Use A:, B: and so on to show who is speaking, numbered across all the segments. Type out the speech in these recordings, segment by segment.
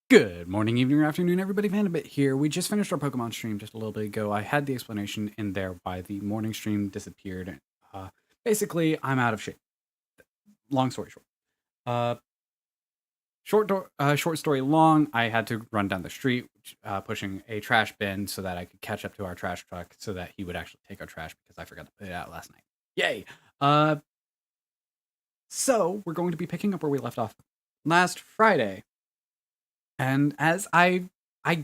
A: Good morning, evening, or afternoon, everybody. Phantombit here. We just finished our Pokemon stream just a little bit ago. I had the explanation in there why the morning stream disappeared. Uh, Basically, I'm out of shape. Long story short. Uh, short story long. I had to run down the street, pushing a trash bin so that I could catch up to our trash truck, so that he would actually take our trash because I forgot to put it out last night. Yay! Uh, so we're going to be picking up where we left off last Friday. And as I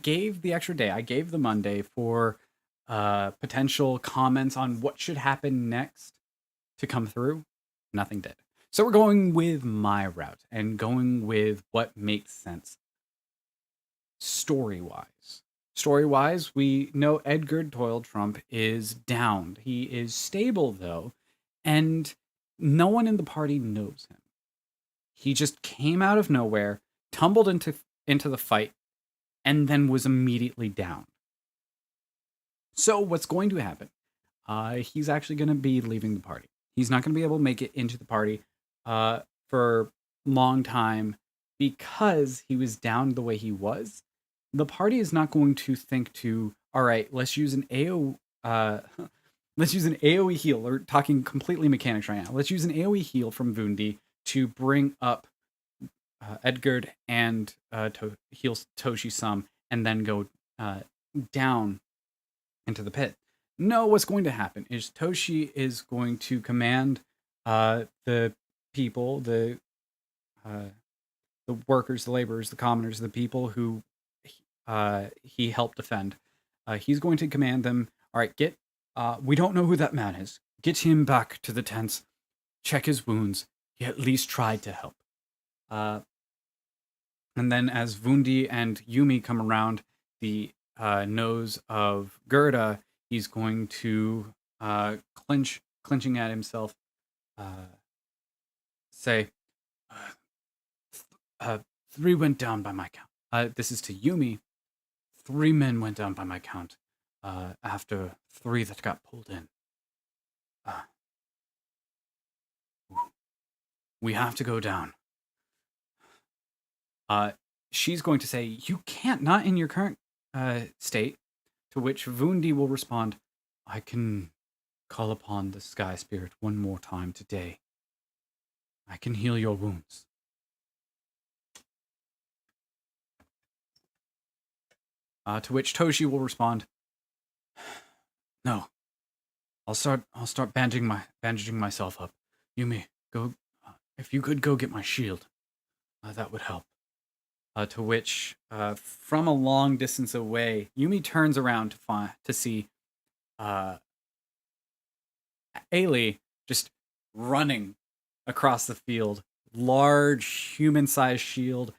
A: gave the extra day, I gave the Monday for potential comments on what should happen next to come through. Nothing did. So we're going with my route and going with what makes sense story-wise. Story-wise, we know Edgar Toil Trump is downed. He is stable though, and no one in the party knows him. He just came out of nowhere, tumbled into the fight, and then was immediately down. So what's going to happen? He's actually going to be leaving the party. He's not going to be able to make it into the party for a long time because he was down the way he was. The party is not going to think to, all right, let's use an let's use an AoE heal. We're talking completely mechanics right now. Let's use an AoE heal from Vundi to bring up Edgard and heal Toshi some, and then go down into the pit. No, what's going to happen is Toshi is going to command the people, the workers, the laborers, the commoners, the people who he helped defend. He's going to command them. All right, get. We don't know who that man is. Get him back to the tents. Check his wounds. He at least tried to help. And then as Vundi and Yumi come around the nose of Gerda, he's going to clenching at himself, say, three went down by my count. This is to Yumi. 3 men went down by my count after 3 that got pulled in. We have to go down. She's going to say, you can't, not in your current state, to which Vundi will respond, I can call upon the Sky Spirit one more time today. I can heal your wounds. To which Toshi will respond, no. I'll start bandaging myself up. Yumi, go. If you could go get my shield, that would help. To which, from a long distance away, Yumi turns around to see Ailey just running across the field. Large human-sized shield,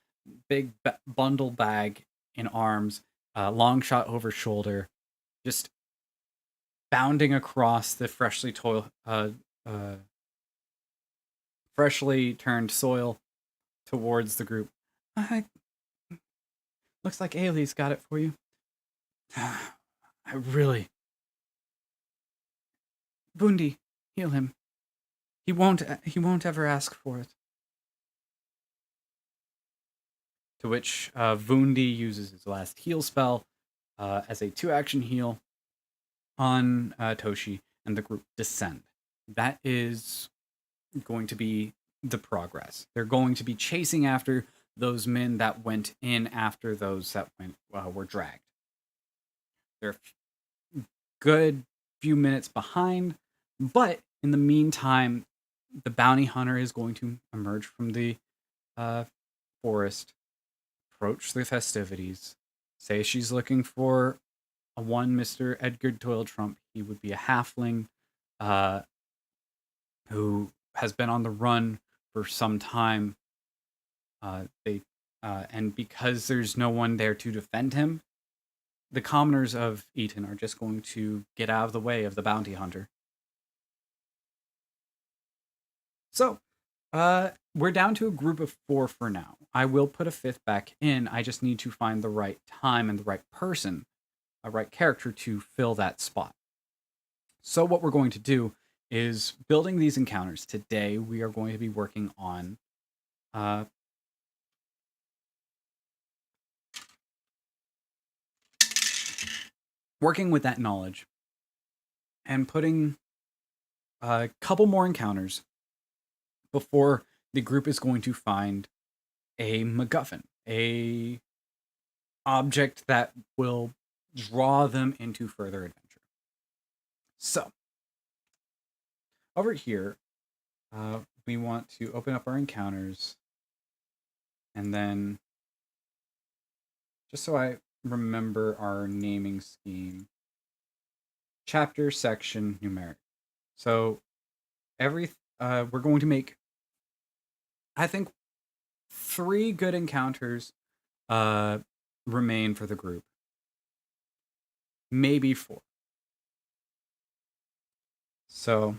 A: big bundle bag in arms, long shot over shoulder, just bounding across the freshly turned soil towards the group. Looks like Ailey's got it for you. I really... Vundi, heal him. He won't ever ask for it. To which Vundi uses his last heal spell as a 2-action heal on Toshi, and the group descend. That is going to be the progress. They're going to be chasing after those men that went in after those that were dragged. They're a good few minutes behind, but in the meantime, the bounty hunter is going to emerge from the forest, approach the festivities, say she's looking for a one Mr. Edgar Toil Trump. He would be a halfling who has been on the run for some time. And because there's no one there to defend him, the commoners of Eton are just going to get out of the way of the bounty hunter. So, we're down to a group of 4 for now. I will put a 5th back in. I just need to find the right time and the right person, a right character to fill that spot. So what we're going to do is building these encounters. Today, we are going to be working on working with that knowledge and putting a couple more encounters before the group is going to find a MacGuffin, a object that will draw them into further adventure. So, over here, we want to open up our encounters, and then, just so I remember our naming scheme, chapter, section, numeric. So, we're going to make, I think, 3 good encounters remain for the group. Maybe 4. So,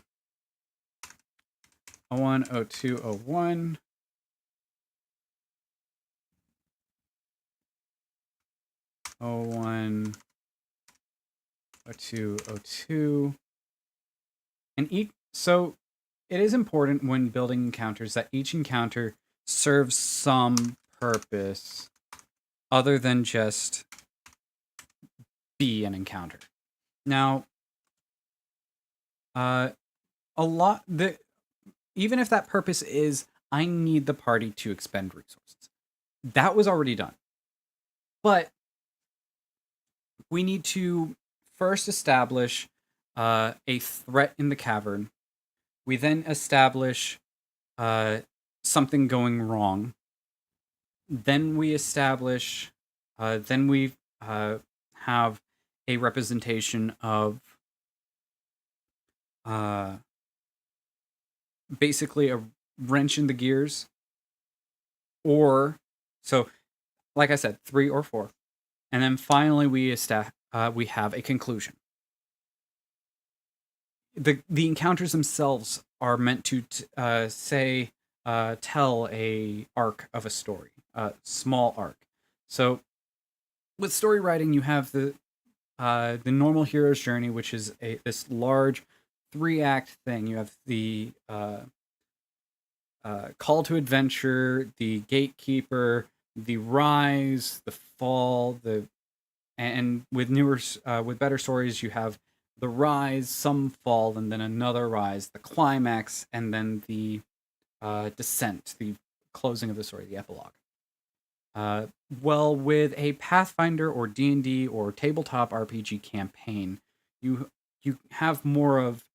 A: 01, 02, 01. 01, 02, 02. And so it is important when building encounters that each encounter serves some purpose other than just be an encounter. Now, even if that purpose is I need the party to expend resources, that was already done. But we need to first establish a threat in the cavern. We then establish something going wrong. Then we establish, then we have a representation of basically a wrench in the gears. Or, so, like I said, 3 or 4. And then finally we have a conclusion. The encounters themselves are meant to tell a arc of a story, a small arc. So with story writing, you have the normal hero's journey, which is this large 3-act thing. You have the call to adventure, the gatekeeper, the rise, the fall, and with with better stories, you have the rise, some fall, and then another rise, the climax, and then the descent, the closing of the story, the epilogue. Well, with a Pathfinder or D&D or tabletop RPG campaign, you have more of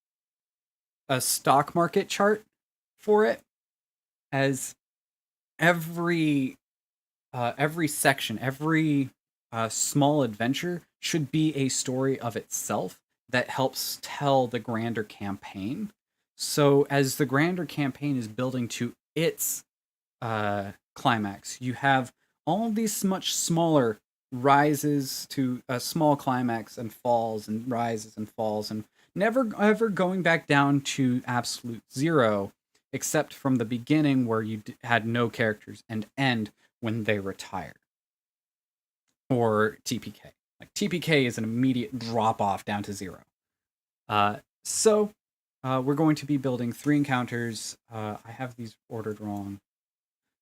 A: a stock market chart for it, as every section, every small adventure should be a story of itself that helps tell the grander campaign. So as the grander campaign is building to its climax, you have all these much smaller rises to a small climax and falls and rises and falls, and never ever going back down to absolute zero, except from the beginning where you had no characters, and end when they retire. Or TPK. Like TPK is an immediate drop off down to 0. So we're going to be building 3 encounters. I have these ordered wrong.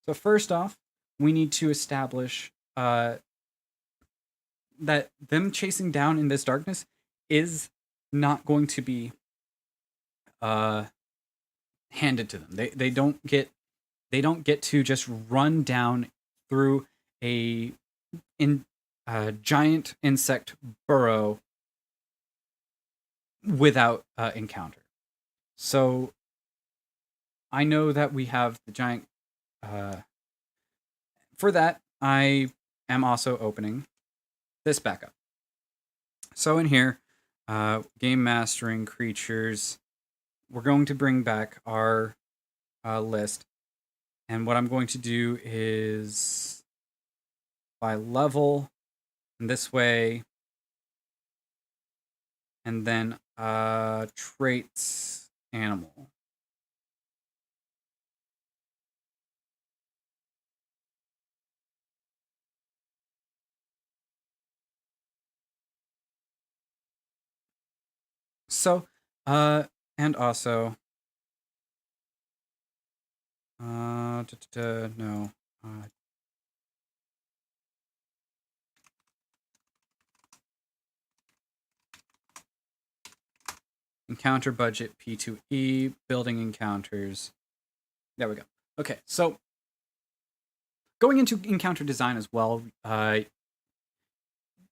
A: So first off, we need to establish that them chasing down in this darkness is not going to be handed to them. They don't get to just run down through a giant insect burrow without encounter. So I know that we have the giant. For that, I am also opening this backup. So in here, game mastering creatures, we're going to bring back our list. And what I'm going to do is by level, and this way, and then traits animal. So, and also, no, Encounter budget P2E, building encounters. There we go. Okay, so going into encounter design as well,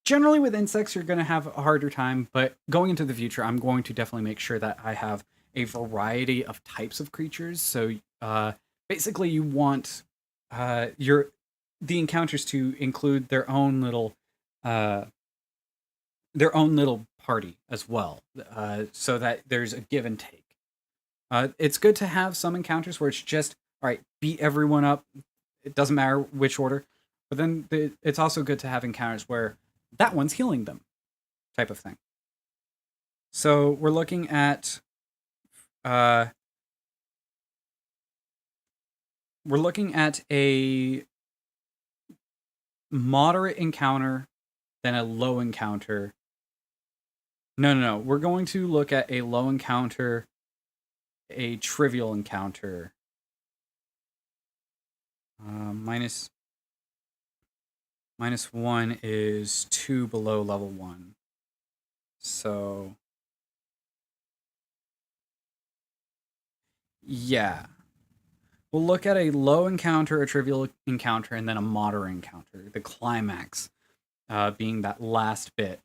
A: generally with insects, you're going to have a harder time, but going into the future, I'm going to definitely make sure that I have a variety of types of creatures. So basically, you want your the encounters to include uh, their own little party as well, so that there's a give and take. It's good to have some encounters where it's just all right, beat everyone up. It doesn't matter which order, but then it's also good to have encounters where that one's healing them, type of thing. So uh, we're looking at a moderate encounter, then a low encounter. No. We're going to look at a low encounter, a trivial encounter. Minus -1 is 2 below level 1. So, yeah. We'll look at a low encounter, a trivial encounter, and then a moderate encounter. The climax being that last bit.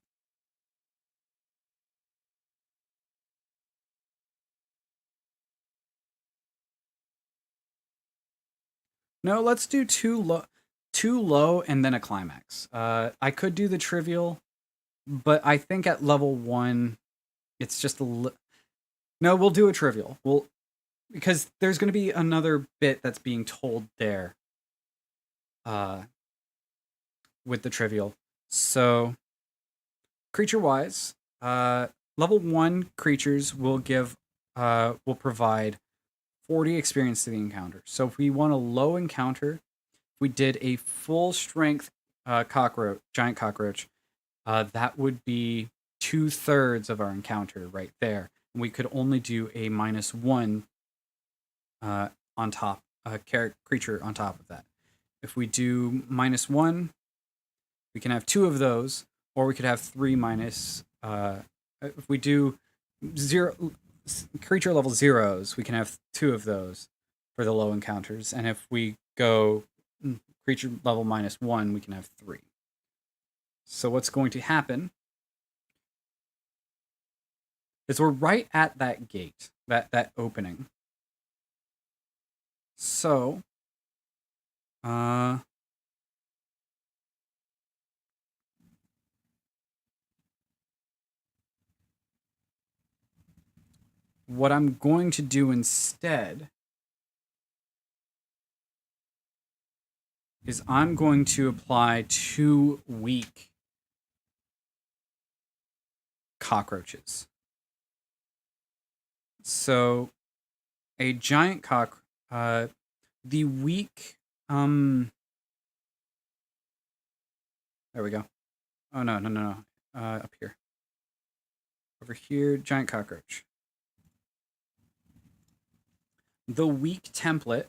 A: No, let's do two low, and then a climax. I could do the trivial, but I think at level 1, it's just no. We'll do a trivial. Because there's going to be another bit that's being told there uh, with the trivial. So, creature wise, level 1 creatures will provide 40 experience to the encounter. So, if we want a low encounter, if we did a full strength giant cockroach, that would be 2/3 of our encounter right there. And we could only do a -1 on top, creature on top of that. If we do -1, we can have 2 of those, or we could have 3 minus. If we do zero creature level zeros, we can have 2 of those for the low encounters, and if we go creature level -1, we can have 3. So what's going to happen is we're right at that gate, that opening. So, what I'm going to do instead is I'm going to apply 2 weak cockroaches. So a giant the weak, there we go. Oh, no. Up here. Over here, giant cockroach. The weak template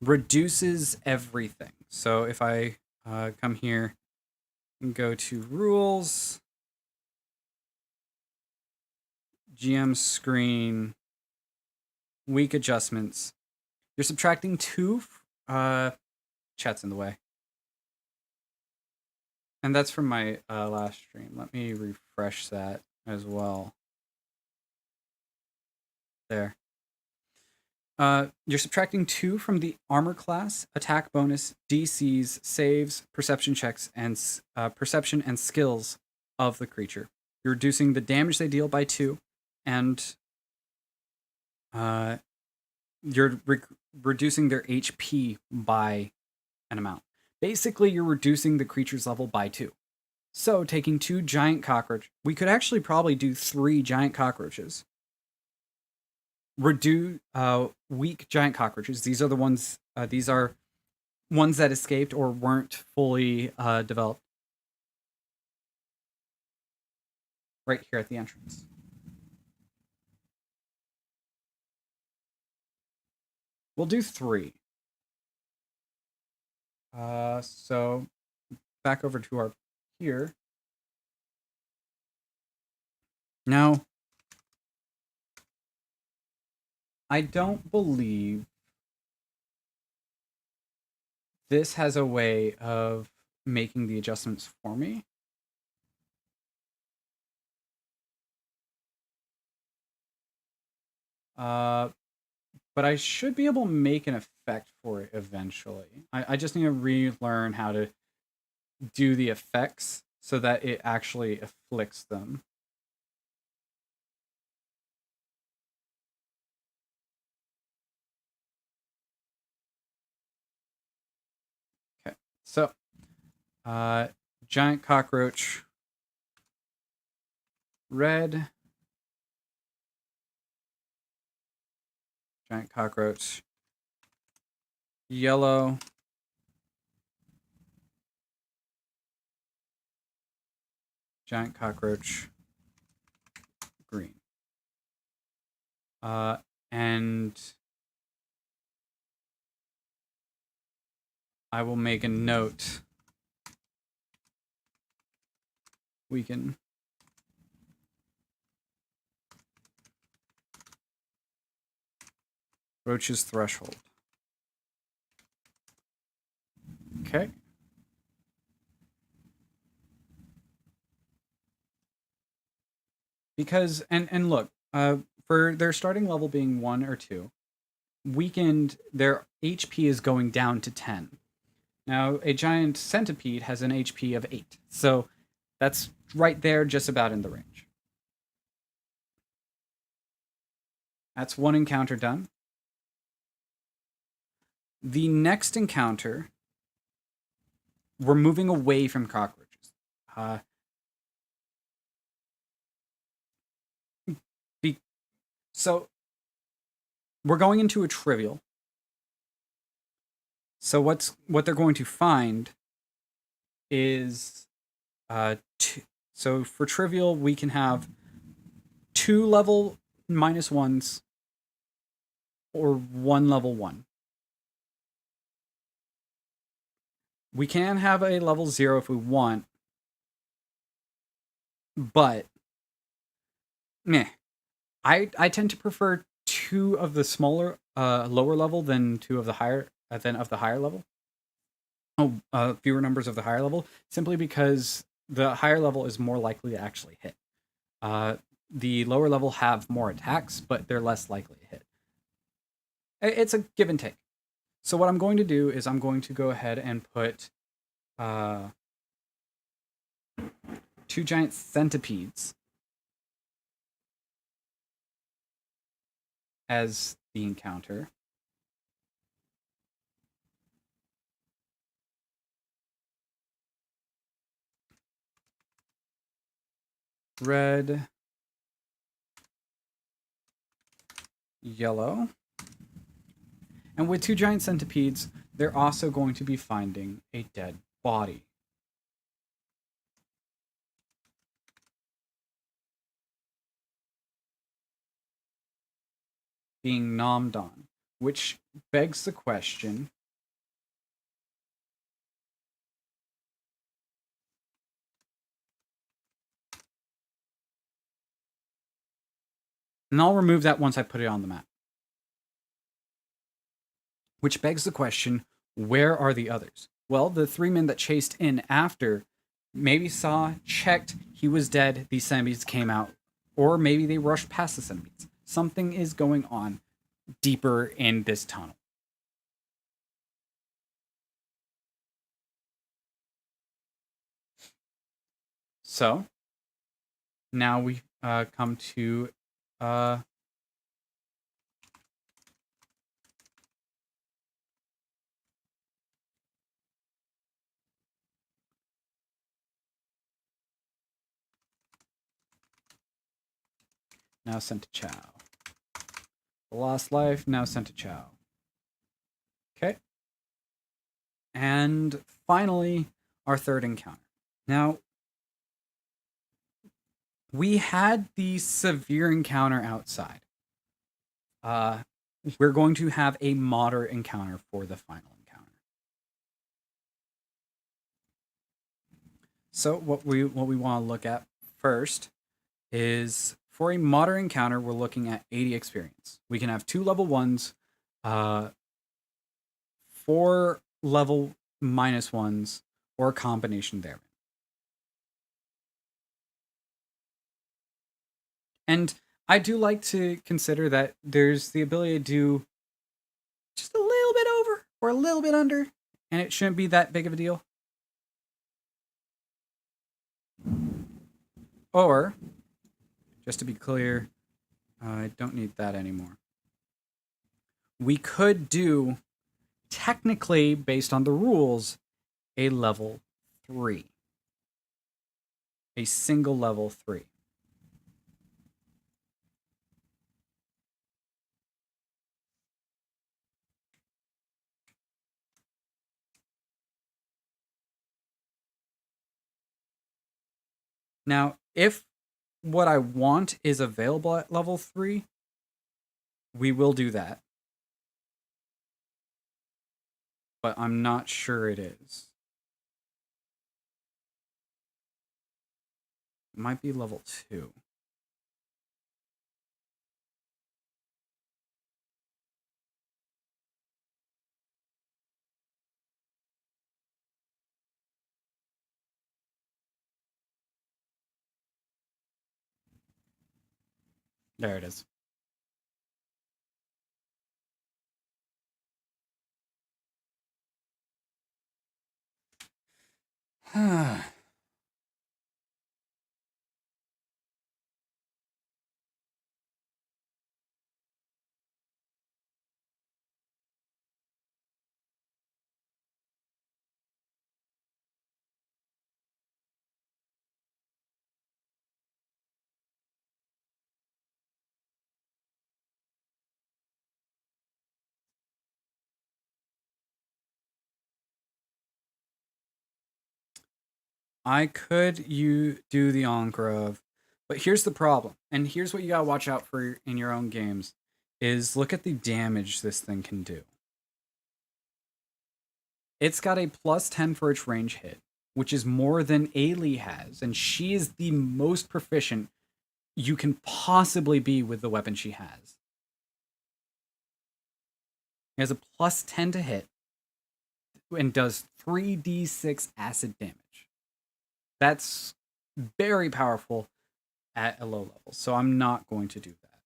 A: reduces everything. So if I come here and go to rules, GM screen, weak adjustments, you're subtracting 2. Chat's in the way. And that's from my last stream. Let me refresh that as well. There. You're subtracting 2 from the armor class, attack bonus, DCs, saves, perception checks, and perception and skills of the creature. You're reducing the damage they deal by 2, and you're reducing their HP by an amount. Basically, you're reducing the creature's level by 2. So, taking 2 giant cockroach, we could actually probably do 3 giant cockroaches. Reduce weak giant cockroaches. These are the ones. These are ones that escaped or weren't fully developed. Right here at the entrance. We'll do 3. So back over to our here. Now, I don't believe this has a way of making the adjustments for me. But I should be able to make an effect for it eventually. I just need to relearn how to do the effects so that it actually afflicts them. Okay, so giant cockroach, red, giant cockroach, yellow, giant cockroach, green. And I will make a note. Weaken. Roach's threshold. Okay. Because and look, for their starting level being 1 or 2, weakened, their HP is going down to 10. Now, a giant centipede has an HP of 8. So that's right there, just about in the range. That's one encounter done. The next encounter, we're moving away from cockroaches. So we're going into a trivial. So what they're going to find is so for trivial we can have 2 level -1s or 1 level 1. We can have a level 0 if we want, but meh. I tend to prefer 2 of the smaller lower level than 2 of the higher level. Fewer numbers of the higher level, simply because the higher level is more likely to actually hit. The lower level have more attacks, but they're less likely to hit. It's a give and take. So what I'm going to do is I'm going to go ahead and put 2 giant centipedes as the encounter. Red, yellow. And with 2 giant centipedes, they're also going to be finding a dead body. Being nommed on, which begs the question, and I'll remove that once I put it on the map. Which begs the question, where are the others? Well, the 3 men that chased in after maybe saw, checked, he was dead, these centipedes came out, or maybe they rushed past the centipedes. Something is going on deeper in this tunnel. So, now we come to now sent to Chow. The Lost Life, now sent to Chow. Okay. And finally, our third encounter. Now, we had the severe encounter outside. We're going to have a moderate encounter for the final encounter. So what we want to look at first is for a modern encounter, we're looking at 80 experience. We can have 2 level 1s, uh, 4 level -1s, or a combination therein. And I do like to consider that there's the ability to do just a little bit over or a little bit under, and it shouldn't be that big of a deal. Or, just to be clear, I don't need that anymore. We could do, technically, based on the rules, a level 3. A single level 3. Now, if what I want is available at level 3, we will do that. But I'm not sure it is. It might be level 2. There it is. I could you do the Ongrove, but here's the problem, and here's what you gotta watch out for in your own games, is look at the damage this thing can do. It's got a +10 for its range hit, which is more than Ailey has, and she is the most proficient you can possibly be with the weapon she has. It has a +10 to hit and does 3d6 acid damage. That's very powerful at a low level, so I'm not going to do that.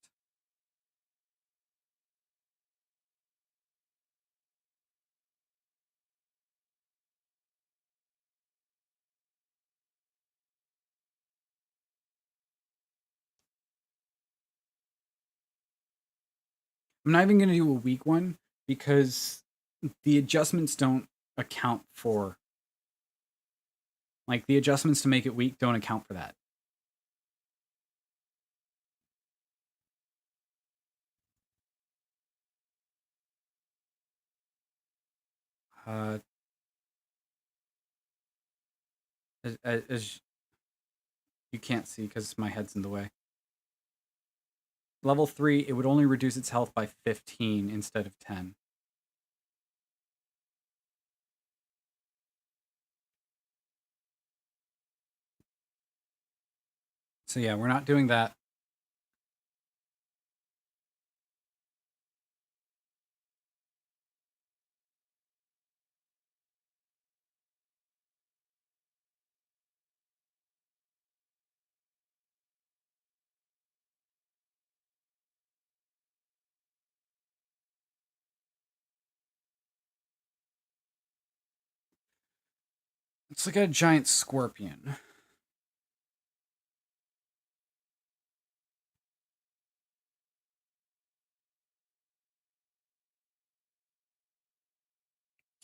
A: I'm not even going to do a weak one because the adjustments don't account for, like, the adjustments to make it weak don't account for that. Uh, as you can't see because my head's in the way. Level 3, it would only reduce its health by 15 instead of 10. So yeah, we're not doing that. It's like a giant scorpion.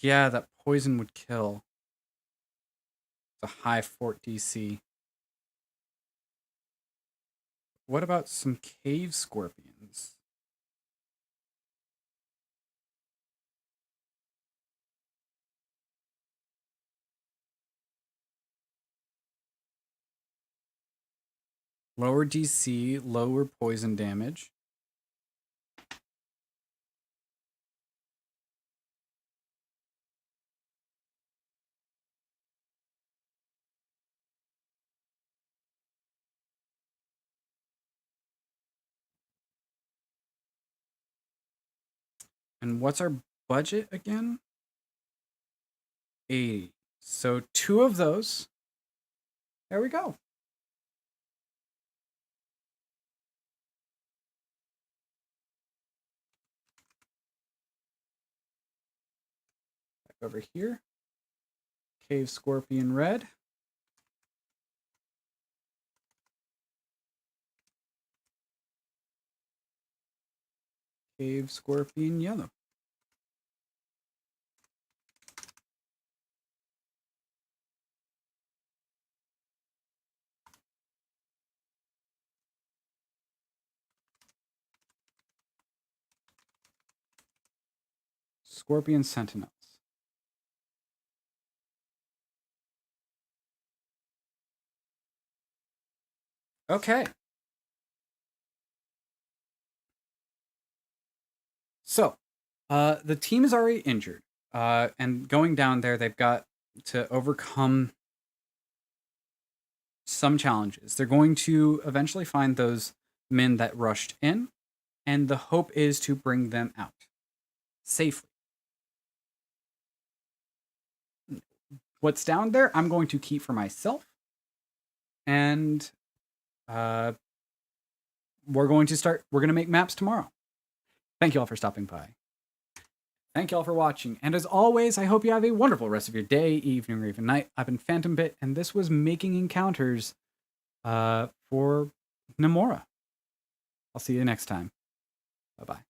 A: Yeah, that poison would kill. It's a high fort DC. What about some cave scorpions? Lower DC, lower poison damage. And what's our budget again? 80. So 2 of those. There we go. Back over here. Cave Scorpion Red. Cave Scorpion Yellow. Scorpion Sentinels. Okay. So, the team is already injured. And going down there, they've got to overcome some challenges. They're going to eventually find those men that rushed in, and the hope is to bring them out safely. What's down there, I'm going to keep for myself, and we're going to make maps tomorrow. Thank you all for stopping by. Thank you all for watching. And as always, I hope you have a wonderful rest of your day, evening, or even night. I've been Phantombit, and this was Making Encounters for Nemora. I'll see you next time. Bye-bye.